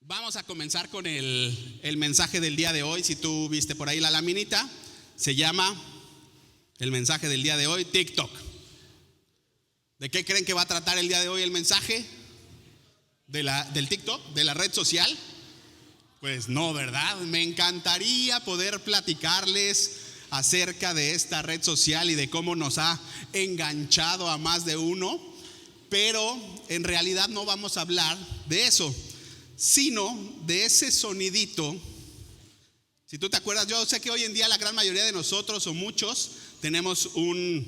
Vamos a comenzar con el mensaje del día de hoy. Si tú viste por ahí la laminita, se llama el mensaje del día de hoy TikTok. ¿De qué creen que va a tratar el día de hoy el mensaje? ¿Del TikTok? ¿De la red social? Pues no, ¿verdad? Me encantaría poder platicarles acerca de esta red social y de cómo nos ha enganchado a más de uno, pero en realidad no vamos a hablar de eso, sino de ese sonidito. Si tú te acuerdas, yo sé que hoy en día la gran mayoría de nosotros o muchos tenemos un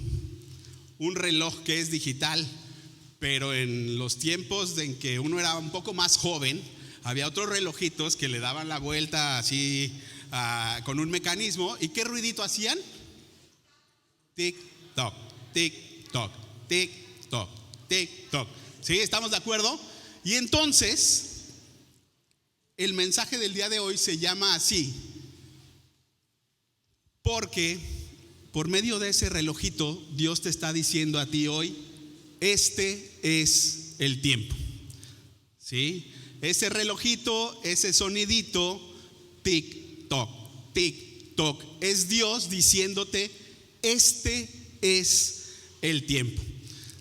reloj que es digital, pero en los tiempos en que uno era un poco más joven, había otros relojitos que le daban la vuelta así con un mecanismo. ¿Y qué ruidito hacían? Tic toc, tic toc, tic toc, tic toc. ¿Sí? ¿Estamos de acuerdo? Y entonces el mensaje del día de hoy se llama así porque por medio de ese relojito Dios te está diciendo a ti hoy: este es el tiempo. ¿Sí? Ese relojito, ese sonidito, tic toc, tic toc, es Dios diciéndote: este es el tiempo.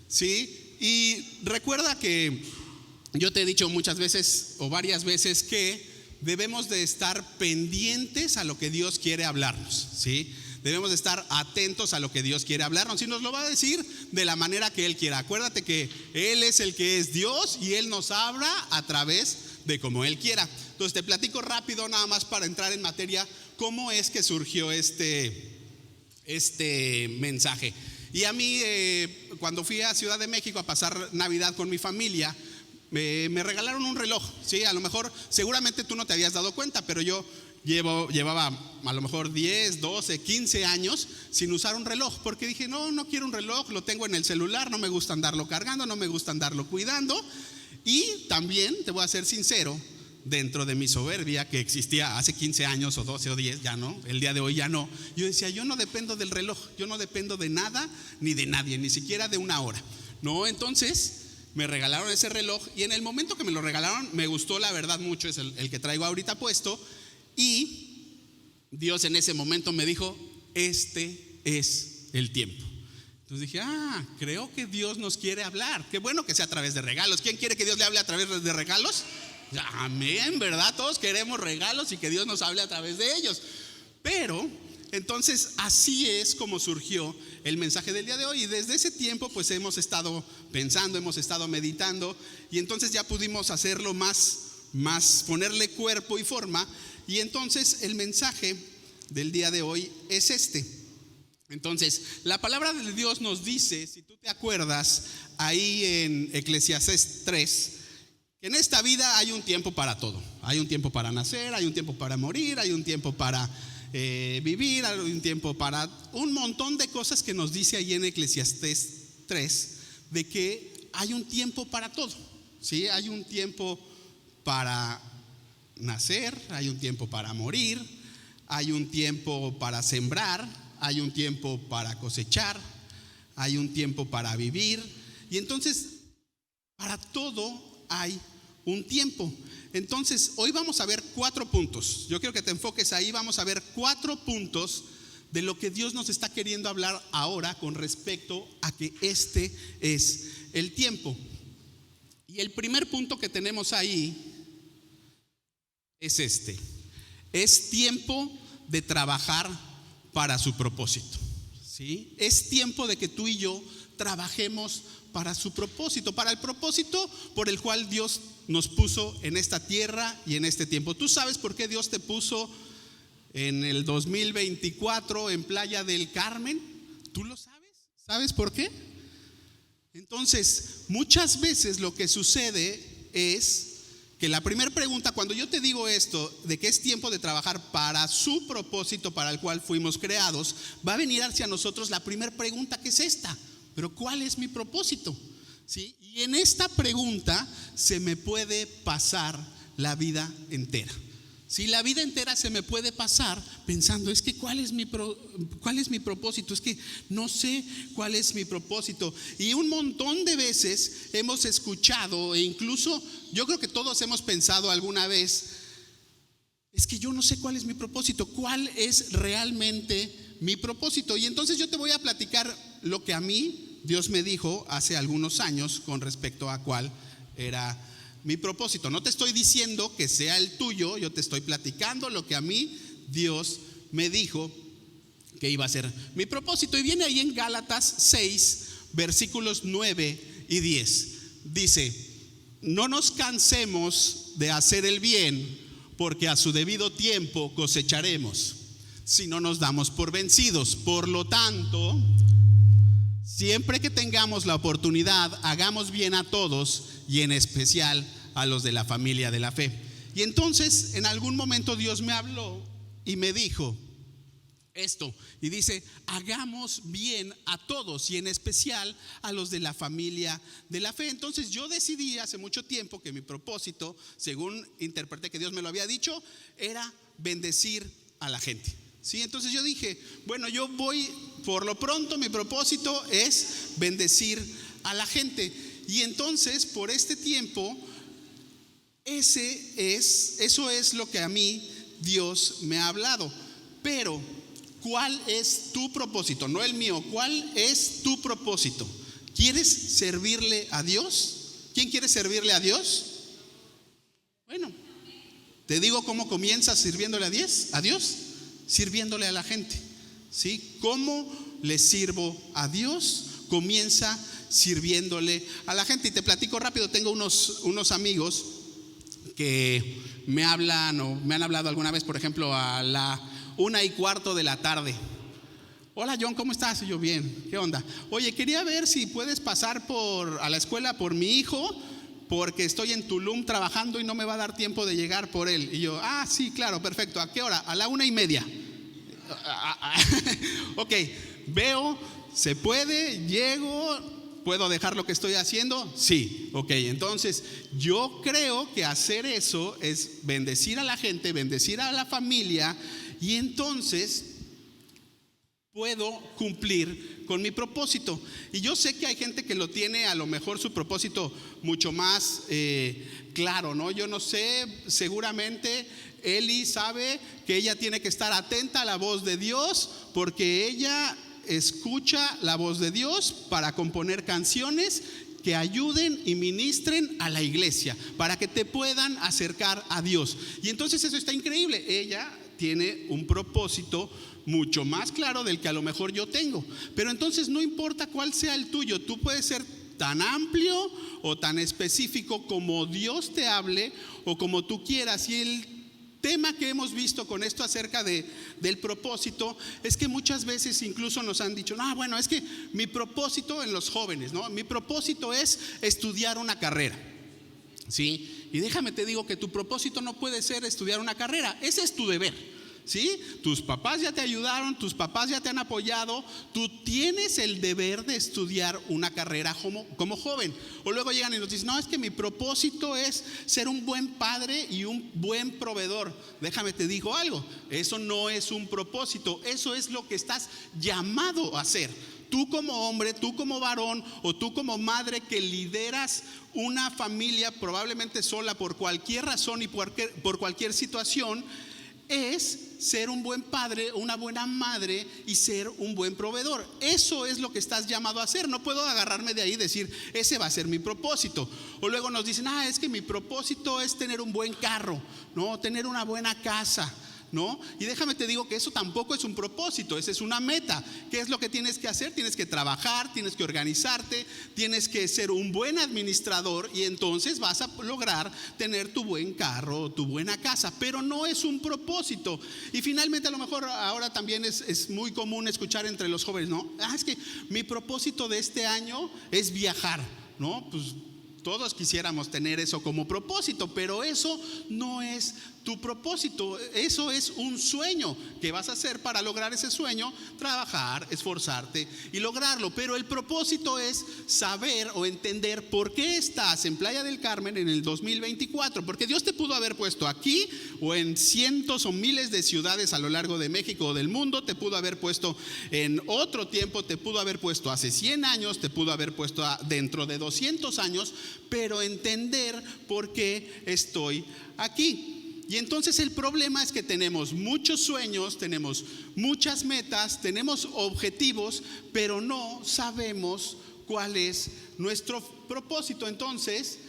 ¿Sí? Y recuerda que yo te he dicho muchas veces o varias veces que debemos de estar pendientes a lo que Dios quiere hablarnos, ¿sí? Debemos de estar atentos a lo que Dios quiere hablarnos y nos lo va a decir de la manera que Él quiera. Acuérdate que Él es el que es Dios y Él nos habla a través de como Él quiera. Entonces te platico rápido, nada más para entrar en materia, cómo es que surgió este mensaje. Y a mí cuando fui a Ciudad de México a pasar Navidad con mi familia, me regalaron un reloj, ¿sí? A lo mejor, seguramente tú no te habías dado cuenta, pero yo llevaba a lo mejor 10, 12, 15 años sin usar un reloj, porque dije, no quiero un reloj, lo tengo en el celular, no me gusta andarlo cargando, no me gusta andarlo cuidando. Y también, te voy a ser sincero, dentro de mi soberbia que existía hace 15 años o 12 o 10, ya no, el día de hoy ya no, yo decía, yo no dependo del reloj, yo no dependo de nada ni de nadie, ni siquiera de una hora. No, entonces me regalaron ese reloj y en el momento que me lo regalaron me gustó, la verdad, mucho. Es el que traigo ahorita puesto. Y Dios en ese momento me dijo: este es el tiempo. Entonces dije, creo que Dios nos quiere hablar. Qué bueno que sea a través de regalos. ¿Quién quiere que Dios le hable a través de regalos? Amén, ¿verdad? Todos queremos regalos y que Dios nos hable a través de ellos. Pero entonces así es como surgió el mensaje del día de hoy. Y desde ese tiempo pues hemos estado pensando, hemos estado meditando, y entonces ya pudimos hacerlo más ponerle cuerpo y forma. Y entonces el mensaje del día de hoy es este. Entonces la palabra de Dios nos dice, si tú te acuerdas, ahí en Eclesiastés 3, que en esta vida hay un tiempo para todo. Hay un tiempo para nacer, hay un tiempo para morir, hay un tiempo para vivir, hay un tiempo para un montón de cosas que nos dice ahí en Eclesiastés 3, de que hay un tiempo para todo, ¿sí? Hay un tiempo para nacer, hay un tiempo para morir, hay un tiempo para sembrar, hay un tiempo para cosechar, hay un tiempo para vivir. Y entonces para todo hay un tiempo. Entonces hoy vamos a ver 4 puntos. Yo quiero que te enfoques ahí. Vamos a ver 4 puntos de lo que Dios nos está queriendo hablar ahora con respecto a que este es el tiempo. Y el primer punto que tenemos ahí es este: es tiempo de trabajar para su propósito, ¿sí? Es tiempo de que tú y yo trabajemos para su propósito, para el propósito por el cual Dios nos puso en esta tierra y en este tiempo. ¿Tú sabes por qué Dios te puso en el 2024 en Playa del Carmen? ¿Tú lo sabes? ¿Sabes por qué? Entonces, muchas veces lo que sucede es que la primera pregunta, cuando yo te digo esto, de que es tiempo de trabajar para su propósito para el cual fuimos creados, va a venir hacia nosotros la primera pregunta, que es esta: ¿pero cuál es mi propósito? ¿Sí? Y en esta pregunta se me puede pasar la vida entera, Si la vida entera se me puede pasar pensando, es que ¿cuál es mi propósito? Es que no sé cuál es mi propósito. Y un montón de veces hemos escuchado, e incluso yo creo que todos hemos pensado alguna vez, es que yo no sé cuál es mi propósito, cuál es realmente mi propósito. Y entonces yo te voy a platicar lo que a mí Dios me dijo hace algunos años con respecto a cuál era mi propósito. No te estoy diciendo que sea el tuyo, yo te estoy platicando lo que a mí Dios me dijo que iba a ser mi propósito. Y viene ahí en Gálatas 6, versículos 9 y 10. Dice: no nos cansemos de hacer el bien, porque a su debido tiempo cosecharemos, si no nos damos por vencidos. Por lo tanto, siempre que tengamos la oportunidad, hagamos bien a todos, y en especial a los de la familia de la fe. Y entonces en algún momento Dios me habló y me dijo esto, y dice: hagamos bien a todos, y en especial a los de la familia de la fe. Entonces yo decidí hace mucho tiempo que mi propósito, según interpreté que Dios me lo había dicho, era bendecir a la gente. Sí, entonces yo dije, bueno, yo voy, por lo pronto mi propósito es bendecir a la gente. Y entonces por este tiempo, eso es lo que a mí Dios me ha hablado. Pero ¿cuál es tu propósito? No el mío. ¿Cuál es tu propósito? ¿Quieres servirle a Dios? ¿Quién quiere servirle a Dios? Bueno, te digo cómo comienza sirviéndole a Dios, sirviéndole a la gente. ¿Sí? ¿Cómo le sirvo a Dios? Comienza sirviéndole a la gente. Y te platico rápido. Tengo unos amigos que me hablan o me han hablado alguna vez, por ejemplo, a la 1:15 de la tarde. Hola John, ¿cómo estás? Y yo, bien, ¿qué onda? Oye, quería ver si puedes pasar a la escuela por mi hijo, porque estoy en Tulum trabajando y no me va a dar tiempo de llegar por él. Y yo, sí, claro, perfecto. ¿A qué hora? A la 1:30. Ok, veo, se puede, llego. ¿Puedo dejar lo que estoy haciendo? Sí, ok. Entonces yo creo que hacer eso es bendecir a la gente, bendecir a la familia, y entonces puedo cumplir con mi propósito. Y yo sé que hay gente que lo tiene, a lo mejor su propósito mucho más claro, ¿no? Yo no sé, seguramente Eli sabe que ella tiene que estar atenta a la voz de Dios, porque ella escucha la voz de Dios para componer canciones que ayuden y ministren a la iglesia, para que te puedan acercar a Dios. Y entonces eso está increíble. Ella tiene un propósito mucho más claro del que a lo mejor yo tengo. Pero entonces no importa cuál sea el tuyo, tú puedes ser tan amplio o tan específico como Dios te hable o como tú quieras. Y el tema que hemos visto con esto acerca del propósito es que muchas veces incluso nos han dicho, bueno, es que mi propósito en los jóvenes, ¿no? Mi propósito es estudiar una carrera, ¿sí? Y déjame te digo que tu propósito no puede ser estudiar una carrera, ese es tu deber. ¿Sí? Tus papás ya te ayudaron, tus papás ya te han apoyado, tú tienes el deber de estudiar una carrera como joven. O luego llegan y nos dicen, no, es que mi propósito es ser un buen padre y un buen proveedor. Déjame te digo algo, eso no es un propósito, eso es lo que estás llamado a hacer. Tú como hombre, tú como varón o tú como madre que lideras una familia probablemente sola por cualquier razón y por cualquier situación, es ser un buen padre, una buena madre y ser un buen proveedor. Eso es lo que estás llamado a hacer. No puedo agarrarme de ahí y decir, ese va a ser mi propósito. O luego nos dicen, es que mi propósito es tener un buen carro, no, tener una buena casa, ¿no? Y déjame te digo que eso tampoco es un propósito, esa es una meta. ¿Qué es lo que tienes que hacer? Tienes que trabajar, tienes que organizarte, tienes que ser un buen administrador, y entonces vas a lograr tener tu buen carro, tu buena casa, pero no es un propósito. Y finalmente a lo mejor ahora también es muy común escuchar entre los jóvenes, ¿no? Es que mi propósito de este año es viajar, ¿no? Pues Todos quisiéramos tener eso como propósito, pero eso no es tu propósito. Eso es un sueño que vas a hacer. Para lograr ese sueño, trabajar, esforzarte y lograrlo. Pero el propósito es saber o entender por qué estás en Playa del Carmen en el 2024. Porque Dios te pudo haber puesto aquí o en cientos o miles de ciudades a lo largo de México o del mundo. Te pudo haber puesto en otro tiempo, te pudo haber puesto hace 100 años, te pudo haber puesto dentro de 200 años. Pero entender por qué estoy aquí. Y entonces el problema es que tenemos muchos sueños, tenemos muchas metas, tenemos objetivos, pero no sabemos cuál es nuestro propósito. Entonces,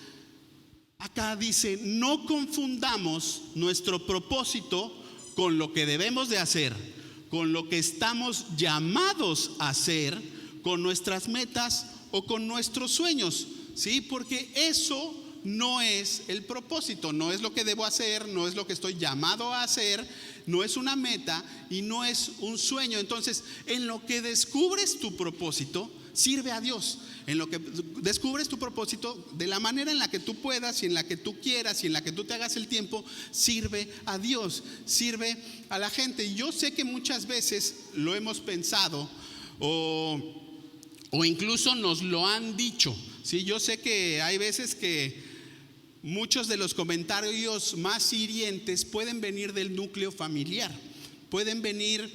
acá dice, no confundamos nuestro propósito con lo que debemos de hacer, con lo que estamos llamados a hacer, con nuestras metas o con nuestros sueños, ¿sí? Porque eso no es el propósito, no es lo que debo hacer, no es lo que estoy llamado a hacer, no es una meta y no es un sueño. Entonces, en lo que descubres tu propósito, sirve a Dios. En lo que descubres tu propósito, de la manera en la que tú puedas y en la que tú quieras y en la que tú te hagas el tiempo, sirve a Dios, sirve a la gente. Y yo sé que muchas veces lo hemos pensado o incluso nos lo han dicho. Sí, yo sé que hay veces que muchos de los comentarios más hirientes pueden venir del núcleo familiar, pueden venir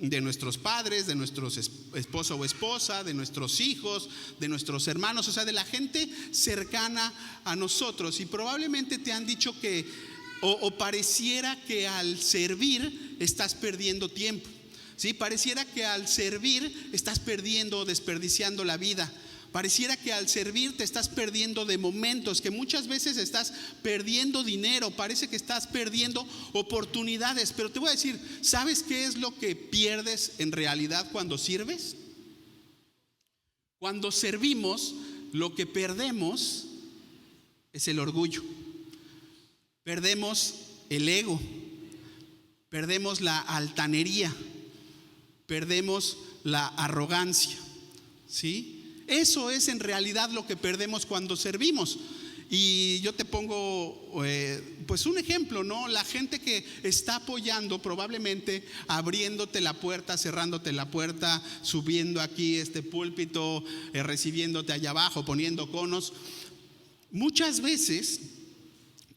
de nuestros padres, de nuestros esposo o esposa, de nuestros hijos, de nuestros hermanos, o sea, de la gente cercana a nosotros. Y probablemente te han dicho que o pareciera que al servir estás perdiendo tiempo, ¿sí? Pareciera que al servir estás perdiendo o desperdiciando la vida. Pareciera que al servir te estás perdiendo de momentos, que muchas veces estás perdiendo dinero, parece que estás perdiendo oportunidades. Pero te voy a decir, ¿sabes qué es lo que pierdes en realidad cuando sirves? Cuando servimos, lo que perdemos es el orgullo. Perdemos el ego, perdemos la altanería, perdemos la arrogancia, ¿sí? Eso es en realidad lo que perdemos cuando servimos. Y yo te pongo pues un ejemplo, ¿no? La gente que está apoyando, probablemente abriéndote la puerta, cerrándote la puerta, subiendo aquí este púlpito, recibiéndote allá abajo, poniendo conos, muchas veces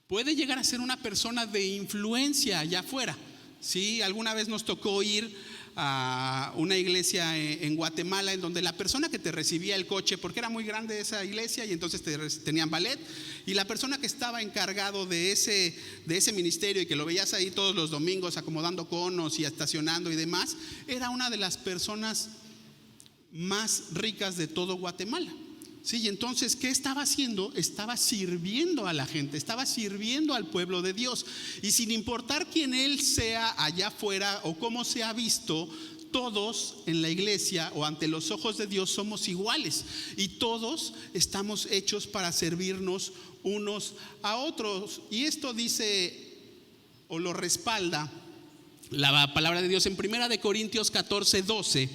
puede llegar a ser una persona de influencia allá afuera, ¿sí? Alguna vez nos tocó ir a una iglesia en Guatemala, en donde la persona que te recibía el coche, porque era muy grande esa iglesia y entonces tenían ballet, y la persona que estaba encargado de ese ministerio y que lo veías ahí todos los domingos acomodando conos y estacionando y demás, era una de las personas más ricas de todo Guatemala. Sí, y entonces, ¿qué estaba haciendo? Estaba sirviendo a la gente, estaba sirviendo al pueblo de Dios. Y sin importar quién él sea allá afuera o cómo se ha visto, todos en la iglesia o ante los ojos de Dios somos iguales. Y todos estamos hechos para servirnos unos a otros. Y esto dice o lo respalda la palabra de Dios en 1 Corintios 14:12,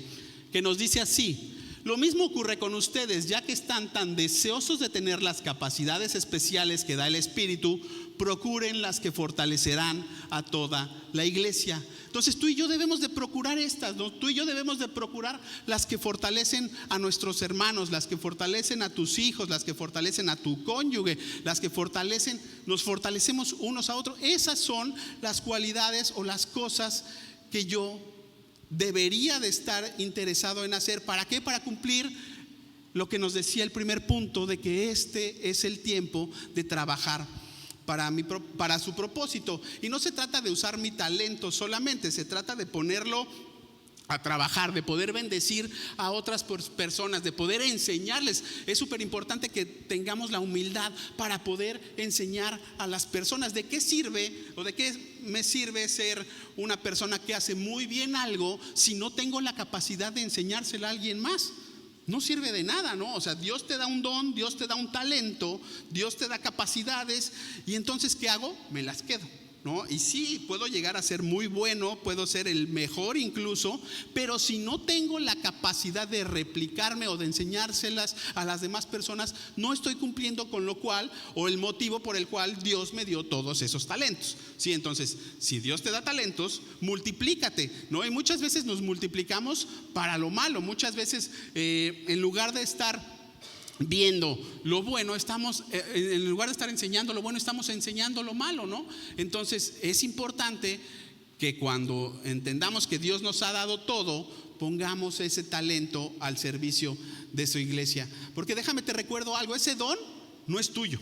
que nos dice así: lo mismo ocurre con ustedes, ya que están tan deseosos de tener las capacidades especiales que da el Espíritu, procuren las que fortalecerán a toda la iglesia. Entonces tú y yo debemos de procurar estas, ¿no? Tú y yo debemos de procurar las que fortalecen a nuestros hermanos, las que fortalecen a tus hijos, las que fortalecen a tu cónyuge, las que nos fortalecemos unos a otros. Esas son las cualidades o las cosas que yo debería de estar interesado en hacer. ¿Para qué? Para cumplir lo que nos decía el primer punto, de que este es el tiempo de trabajar para su propósito. Y no se trata de usar mi talento solamente, se trata de ponerlo a trabajar, de poder bendecir a otras personas, de poder enseñarles. Es súper importante que tengamos la humildad para poder enseñar a las personas. ¿De qué sirve o de qué me sirve ser una persona que hace muy bien algo si no tengo la capacidad de enseñárselo a alguien más? No sirve de nada, ¿no? O sea, Dios te da un don, Dios te da un talento, Dios te da capacidades, y entonces ¿qué hago? Me las quedo. ¿no? Y sí, puedo llegar a ser muy bueno, puedo ser el mejor incluso, pero si no tengo la capacidad de replicarme o de enseñárselas a las demás personas, no estoy cumpliendo con lo cual, o el motivo por el cual Dios me dio todos esos talentos. Sí, entonces, si Dios te da talentos, multiplícate, ¿no? Y muchas veces nos multiplicamos para lo malo. Muchas veces en lugar de estar viendo lo bueno, en lugar de estar enseñando lo bueno, estamos enseñando lo malo, ¿no? Entonces es importante que cuando entendamos que Dios nos ha dado todo, pongamos ese talento al servicio de su iglesia. Porque déjame te recuerdo algo, ese don no es tuyo,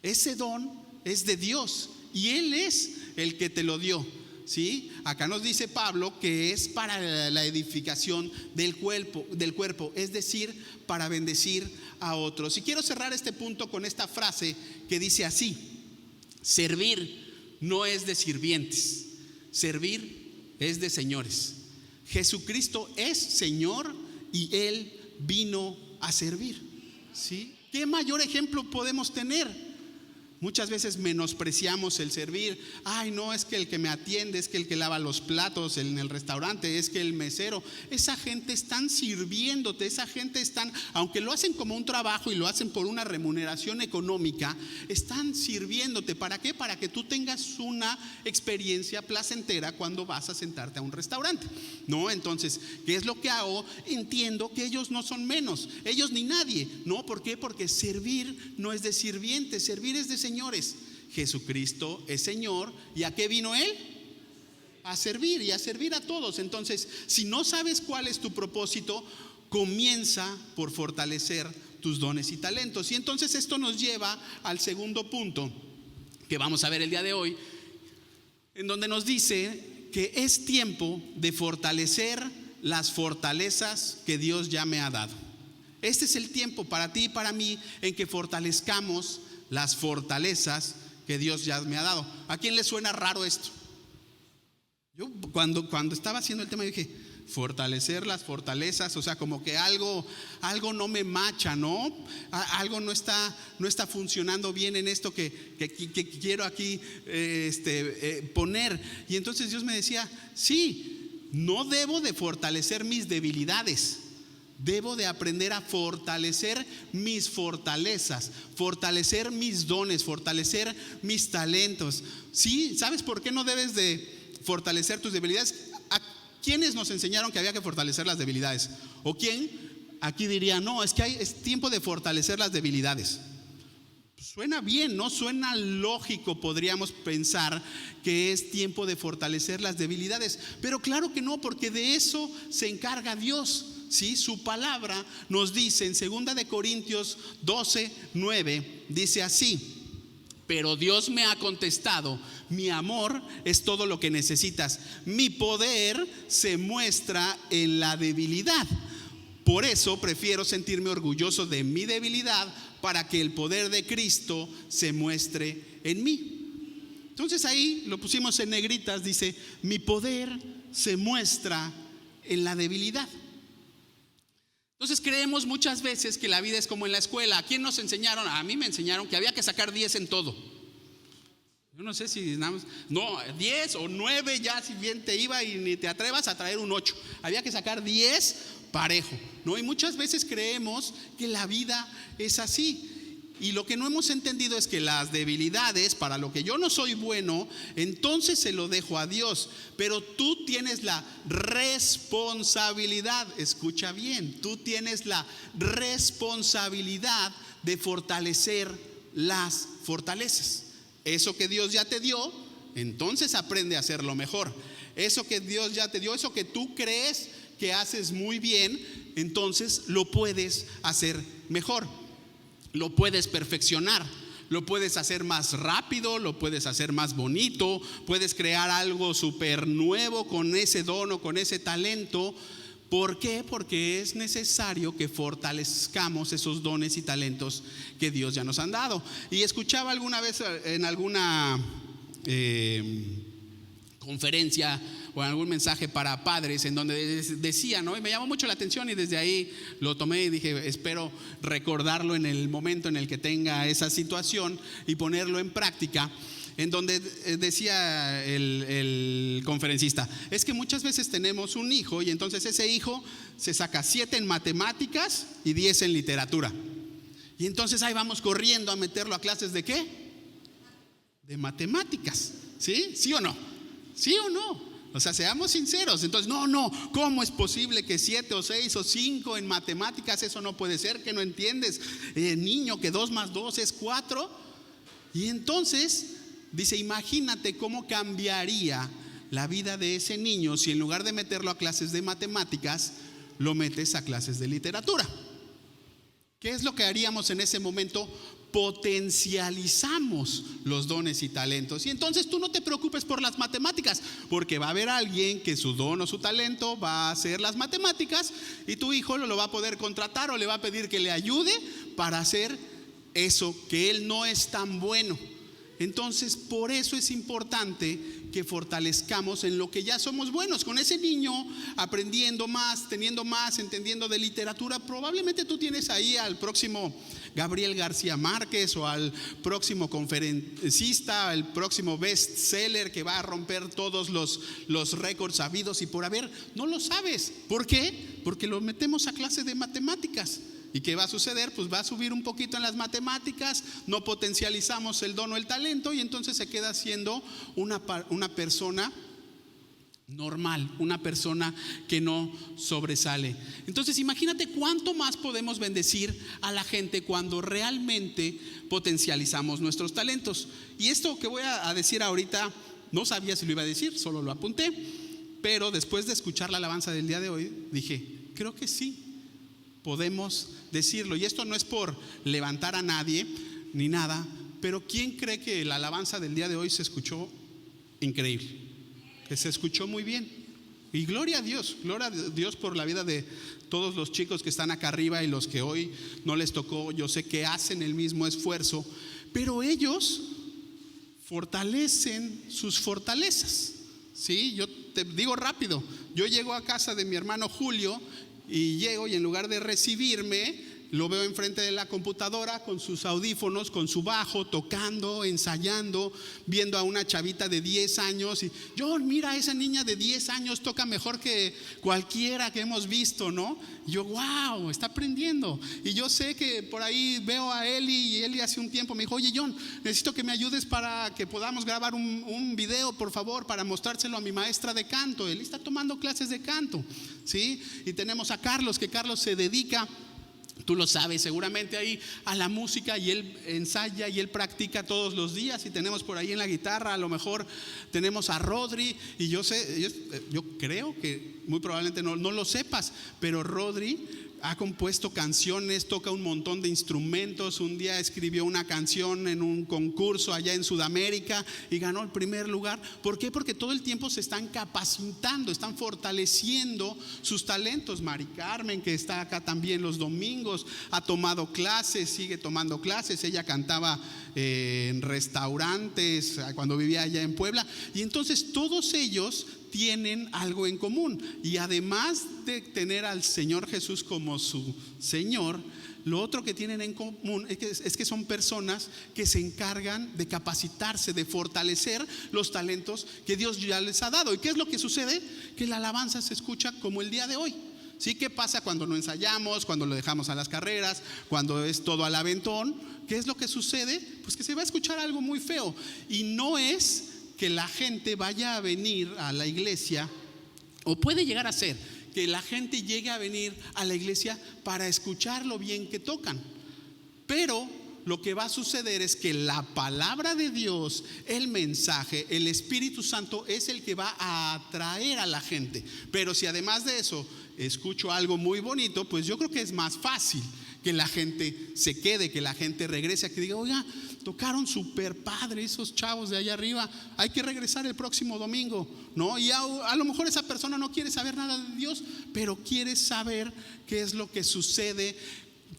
ese don es de Dios y Él es el que te lo dio. ¿Sí? Acá nos dice Pablo que es para la edificación del cuerpo, es decir, para bendecir a otros. Y quiero cerrar este punto con esta frase que dice así: servir no es de sirvientes, servir es de señores. Jesucristo es Señor y Él vino a servir. ¿Sí? ¿Qué mayor ejemplo podemos tener? Muchas veces menospreciamos el servir. Ay, no, es que el que me atiende, es que el que lava los platos en el restaurante, es que el mesero. Esa gente están sirviéndote, esa gente están, aunque lo hacen como un trabajo y lo hacen por una remuneración económica, están sirviéndote. ¿Para qué? Para que tú tengas una experiencia placentera cuando vas a sentarte a un restaurante, ¿no? Entonces, ¿qué es lo que hago? Entiendo que ellos no son menos, ellos ni nadie, ¿no? ¿Por qué? Porque servir no es de sirvientes, servir es de señores. Jesucristo es Señor. ¿Y a qué vino Él? A servir, y a servir a todos. Entonces, si no sabes cuál es tu propósito, comienza por fortalecer tus dones y talentos. Y entonces esto nos lleva al segundo punto que vamos a ver el día de hoy, en donde nos dice que es tiempo de fortalecer las fortalezas que Dios ya me ha dado. Este es el tiempo para ti y para mí en que fortalezcamos las fortalezas que Dios ya me ha dado. ¿A quién le suena raro esto? Yo cuando estaba haciendo el tema dije, fortalecer las fortalezas, o sea, como que algo no me macha, ¿no? Algo no está funcionando bien en esto que quiero aquí poner. Y entonces Dios me decía, sí, no debo de fortalecer mis debilidades. Debo de aprender a fortalecer mis fortalezas, fortalecer mis dones, fortalecer mis talentos. ¿Sí? ¿Sabes por qué no debes de fortalecer tus debilidades? ¿A quiénes nos enseñaron que había que fortalecer las debilidades? ¿O quién aquí diría, no, es que es tiempo de fortalecer las debilidades? Suena bien, ¿no? Suena lógico, podríamos pensar que es tiempo de fortalecer las debilidades. Pero claro que no, porque de eso se encarga Dios. ¿Sí? Su palabra nos dice en 2 de Corintios 12:9, dice así: pero Dios me ha contestado, mi amor es todo lo que necesitas, mi poder se muestra en la debilidad. Por eso prefiero sentirme orgulloso de mi debilidad para que el poder de Cristo se muestre en mí. Entonces ahí lo pusimos en negritas, dice: mi poder se muestra en la debilidad. Entonces creemos muchas veces que la vida es como en la escuela. ¿A quién nos enseñaron? A mí me enseñaron que había que sacar 10 en todo. Yo no sé si no, 10 o 9 ya, si bien te iba, y ni te atrevas a traer un 8. Había que sacar 10 parejo, ¿no? Y muchas veces creemos que la vida es así. Y lo que no hemos entendido es que las debilidades, para lo que yo no soy bueno, entonces se lo dejo a Dios. Pero tú tienes la responsabilidad, escucha bien, tú tienes la responsabilidad de fortalecer las fortalezas. Eso que Dios ya te dio, entonces aprende a hacerlo mejor. Eso que Dios ya te dio, eso que tú crees que haces muy bien, entonces lo puedes hacer mejor. Lo puedes perfeccionar, lo puedes hacer más rápido, lo puedes hacer más bonito, puedes crear algo súper nuevo con ese don o con ese talento. ¿Por qué? Porque es necesario que fortalezcamos esos dones y talentos que Dios ya nos han dado. Y escuchaba alguna vez en alguna conferencia o en algún mensaje para padres en donde decía, ¿no? Y me llamó mucho la atención, y desde ahí lo tomé y dije, espero recordarlo en el momento en el que tenga esa situación y ponerlo en práctica. en donde decía el conferencista, es que muchas veces tenemos un hijo y entonces ese hijo se saca 7 en matemáticas y 10 en literatura. Y entonces ahí vamos corriendo a meterlo a clases ¿de qué? De matemáticas, ¿sí? ¿Sí o no? ¿Sí o no? O sea, seamos sinceros. Entonces, no, ¿cómo es posible que 7 o 6 o 5 en matemáticas? Eso no puede ser, que no entiendes, niño, que 2 más 2 es 4. Y entonces dice, imagínate cómo cambiaría la vida de ese niño si en lugar de meterlo a clases de matemáticas, lo metes a clases de literatura. ¿Qué es lo que haríamos en ese momento? Potencializamos los dones y talentos. Y entonces tú no te preocupes por las matemáticas, porque va a haber alguien que su don o su talento va a hacer las matemáticas y tu hijo lo va a poder contratar o le va a pedir que le ayude para hacer eso que él no es tan bueno. Entonces, por eso es importante que fortalezcamos en lo que ya somos buenos. Con ese niño aprendiendo más, teniendo más, entendiendo de literatura, probablemente tú tienes ahí al próximo Gabriel García Márquez o al próximo conferencista, al próximo bestseller que va a romper todos los récords habidos y por haber. No lo sabes. ¿Por qué? Porque lo metemos a clase de matemáticas. ¿Y qué va a suceder? Pues va a subir un poquito en las matemáticas, no potencializamos el don o el talento y entonces se queda siendo una persona normal, una persona que no sobresale. Entonces imagínate cuánto más podemos bendecir a la gente cuando realmente potencializamos nuestros talentos. Y esto que voy a decir ahorita, no sabía si lo iba a decir, solo lo apunté, pero después de escuchar la alabanza del día de hoy, dije, creo que sí podemos decirlo. Y esto no es por levantar a nadie ni nada, pero ¿quién cree que la alabanza del día de hoy se escuchó increíble? Que se escuchó muy bien. Y gloria a Dios por la vida de todos los chicos que están acá arriba y los que hoy no les tocó. Yo sé que hacen el mismo esfuerzo, pero ellos fortalecen sus fortalezas. Sí, yo te digo rápido, yo llego a casa de mi hermano Julio y llego y en lugar de recibirme, lo veo enfrente de la computadora con sus audífonos, con su bajo, tocando, ensayando, viendo a una chavita de 10 años y John, mira, esa niña de 10 años toca mejor que cualquiera que hemos visto, ¿no? Y yo, wow, está aprendiendo. Y yo sé que por ahí veo a Eli y Eli hace un tiempo me dijo, oye John, necesito que me ayudes para que podamos grabar un video, por favor, para mostrárselo a mi maestra de canto. Eli está tomando clases de canto, ¿sí? Y tenemos a Carlos, que Carlos se dedica, tú lo sabes seguramente, ahí a la música, y él ensaya y él practica todos los días. Y tenemos por ahí en la guitarra, a lo mejor tenemos a Rodri, y yo creo que muy probablemente no lo sepas, pero Rodri ha compuesto canciones, toca un montón de instrumentos. Un día escribió una canción en un concurso allá en Sudamérica y ganó el primer lugar. ¿Por qué? Porque todo el tiempo se están capacitando, están fortaleciendo sus talentos. Mari Carmen, que está acá también los domingos, ha tomado clases, sigue tomando clases. Ella cantaba en restaurantes cuando vivía allá en Puebla. Y entonces todos ellos tienen algo en común, y además de tener al Señor Jesús como su Señor, lo otro que tienen en común es que son personas que se encargan de capacitarse, de fortalecer los talentos que Dios ya les ha dado. ¿Y qué es lo que sucede? Que la alabanza se escucha como el día de hoy. ¿Sí? ¿Qué pasa cuando no ensayamos, cuando lo dejamos a las carreras, cuando es todo al aventón? ¿Qué es lo que sucede? Pues que se va a escuchar algo muy feo, y no es que la gente vaya a venir a la iglesia, o puede llegar a ser que la gente llegue a venir a la iglesia para escuchar lo bien que tocan, pero lo que va a suceder es que la palabra de Dios, el mensaje, el Espíritu Santo es el que va a atraer a la gente. Pero si además de eso escucho algo muy bonito, pues yo creo que es más fácil que la gente se quede, que la gente regrese, que diga, oiga, tocaron súper padre esos chavos de allá arriba, hay que regresar el próximo domingo, ¿no? Y a lo mejor esa persona no quiere saber nada de Dios, pero quiere saber qué es lo que sucede,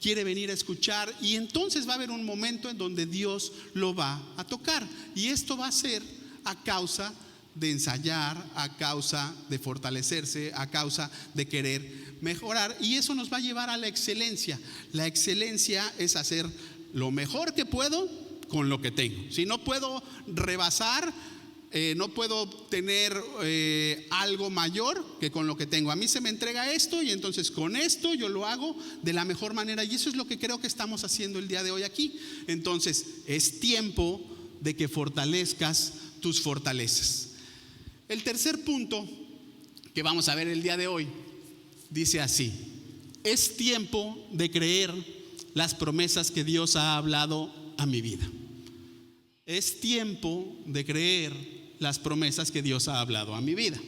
quiere venir a escuchar, y entonces va a haber un momento en donde Dios lo va a tocar. Y esto va a ser a causa de ensayar, a causa de fortalecerse, a causa de querer mejorar, y eso nos va a llevar a la excelencia. La excelencia es hacer lo mejor que puedo con lo que tengo. Si no puedo rebasar, no puedo tener algo mayor que con lo que tengo. A mí se me entrega esto y entonces con esto yo lo hago de la mejor manera, y eso es lo que creo que estamos haciendo el día de hoy aquí. Entonces es tiempo de que fortalezcas tus fortalezas. El tercer punto que vamos a ver el día de hoy dice así: es tiempo de creer las promesas que Dios ha hablado a mi vida. Es tiempo de creer las promesas que Dios ha hablado a mi vida.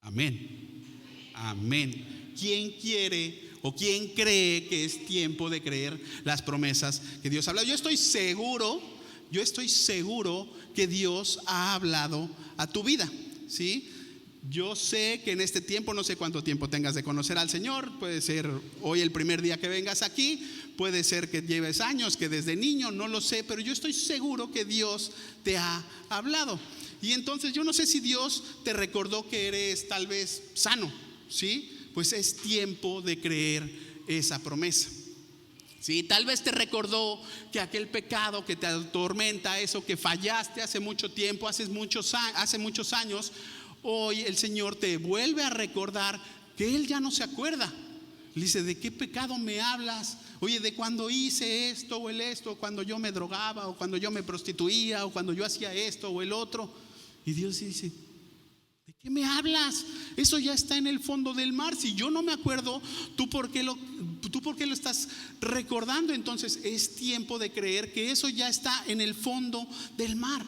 Amén. Amén. ¿Quién quiere o quién cree que es tiempo de creer las promesas que Dios ha hablado? Yo estoy seguro que Dios ha hablado a tu vida, ¿sí? Yo sé que en este tiempo, no sé cuánto tiempo tengas de conocer al Señor, puede ser hoy el primer día que vengas aquí, puede ser que lleves años, que desde niño, no lo sé, pero yo estoy seguro que Dios te ha hablado. Y entonces yo no sé si Dios te recordó que eres tal vez sano, ¿sí? Pues es tiempo de creer esa promesa. Sí, tal vez te recordó que aquel pecado que te atormenta, eso que fallaste hace mucho tiempo, hace muchos años, hoy el Señor te vuelve a recordar que Él ya no se acuerda. Le dice: ¿de qué pecado me hablas? Oye, de cuando hice esto o el esto, cuando yo me drogaba, o cuando yo me prostituía, o cuando yo hacía esto o el otro. Y Dios dice: ¿de qué me hablas? Eso ya está en el fondo del mar. Si yo no me acuerdo, ¿tú por qué lo estás recordando? Entonces es tiempo de creer que eso ya está en el fondo del mar,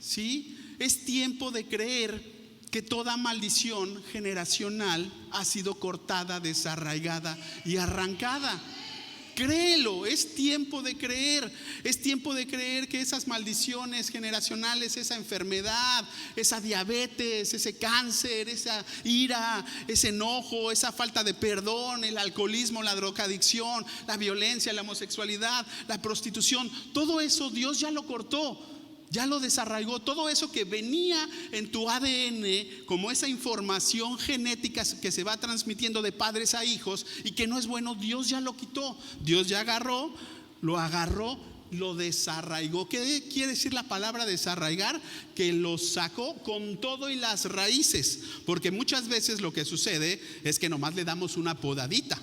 ¿sí? Es tiempo de creer que toda maldición generacional ha sido cortada, desarraigada y arrancada. Créelo, es tiempo de creer. Es tiempo de creer que esas maldiciones generacionales, esa enfermedad, esa diabetes, ese cáncer, esa ira, ese enojo, esa falta de perdón, el alcoholismo, la drogadicción, la violencia, la homosexualidad, la prostitución, todo eso Dios ya lo cortó, ya lo desarraigó. Todo eso que venía en tu ADN como esa información genética que se va transmitiendo de padres a hijos y que no es bueno, Dios ya lo quitó. Dios ya lo agarró, lo desarraigó. ¿Qué quiere decir la palabra desarraigar? Que lo sacó con todo y las raíces. Porque muchas veces lo que sucede es que nomás le damos una podadita,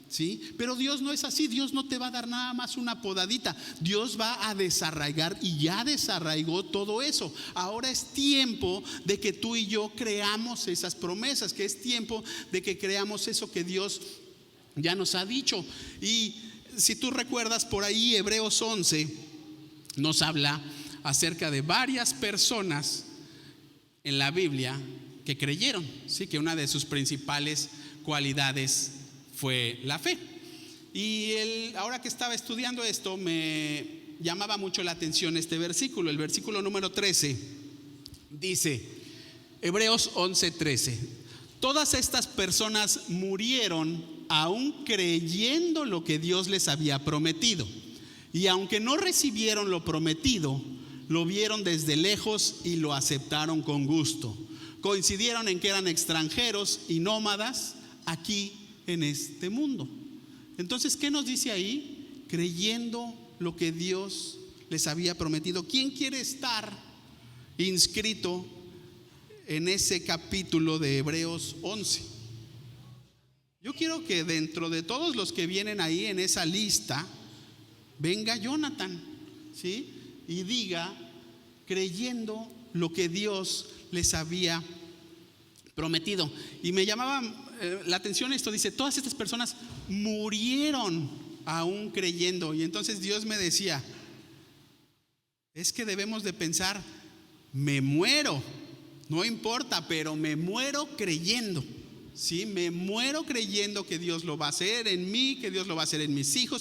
¿sí? Pero Dios no es así. Dios no te va a dar nada más una podadita. Dios va a desarraigar, y ya desarraigó todo eso. Ahora es tiempo de que tú y yo creamos esas promesas, que es tiempo de que creamos eso que Dios ya nos ha dicho. Y si tú recuerdas por ahí, Hebreos 11 nos habla acerca de varias personas en la Biblia que creyeron, ¿sí? Que una de sus principales cualidades fue la fe. Y ahora que estaba estudiando esto, me llamaba mucho la atención este versículo. El versículo número 13 dice, Hebreos 11:13: todas estas personas murieron aún creyendo lo que Dios les había prometido, y aunque no recibieron lo prometido, lo vieron desde lejos y lo aceptaron con gusto. Coincidieron en que eran extranjeros y nómadas aquí en este mundo. Entonces, ¿qué nos dice ahí? Creyendo lo que Dios les había prometido. ¿Quién quiere estar inscrito en ese capítulo de Hebreos 11? Yo quiero que dentro de todos los que vienen ahí en esa lista venga Jonathan, ¿sí? Y diga, creyendo lo que Dios les había prometido. Y me llamaba la atención esto, dice, todas estas personas murieron aún creyendo. Y entonces Dios me decía, es que debemos de pensar, me muero, no importa, pero me muero creyendo. Sí, me muero creyendo que Dios lo va a hacer en mí, que Dios lo va a hacer en mis hijos,